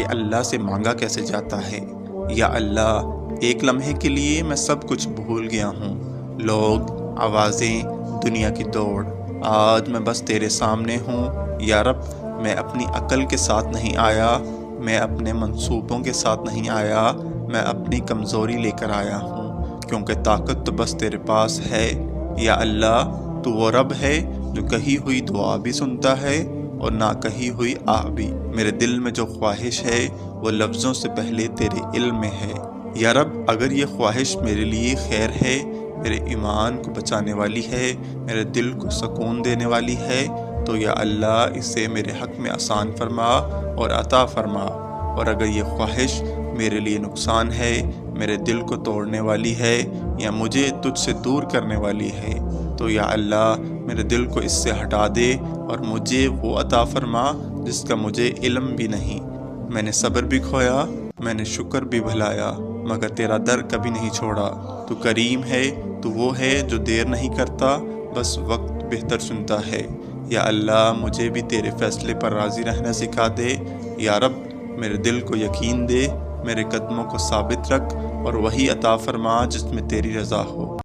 کہ اللہ سے مانگا کیسے جاتا ہے۔ یا اللہ، ایک لمحے کے لیے میں سب کچھ بھول گیا ہوں، لوگ، آوازیں، دنیا کی دوڑ۔ آج میں بس تیرے سامنے ہوں۔ یا رب، میں اپنی عقل کے ساتھ نہیں آیا، میں اپنے منصوبوں کے ساتھ نہیں آیا، میں اپنی کمزوری لے کر آیا ہوں، کیونکہ طاقت تو بس تیرے پاس ہے۔ یا اللہ، تو وہ رب ہے جو کہی ہوئی دعا بھی سنتا ہے اور نہ کہی ہوئی آہ بھی۔ میرے دل میں جو خواہش ہے وہ لفظوں سے پہلے تیرے علم میں ہے۔ یا رب، اگر یہ خواہش میرے لیے خیر ہے، میرے ایمان کو بچانے والی ہے، میرے دل کو سکون دینے والی ہے، تو یا اللہ اسے میرے حق میں آسان فرما اور عطا فرما۔ اور اگر یہ خواہش میرے لیے نقصان ہے، میرے دل کو توڑنے والی ہے یا مجھے تجھ سے دور کرنے والی ہے، تو یا اللہ میرے دل کو اس سے ہٹا دے اور مجھے وہ عطا فرما جس کا مجھے علم بھی نہیں۔ میں نے صبر بھی کھویا، میں نے شکر بھی بھلایا، مگر تیرا در کبھی نہیں چھوڑا۔ تو کریم ہے، تو وہ ہے جو دیر نہیں کرتا، بس وقت بہتر سنتا ہے۔ یا اللہ، مجھے بھی تیرے فیصلے پر راضی رہنا سکھا دے۔ یا رب، میرے دل کو یقین دے، میرے قدموں کو ثابت رکھ اور وہی عطا فرما جس میں تیری رضا ہو۔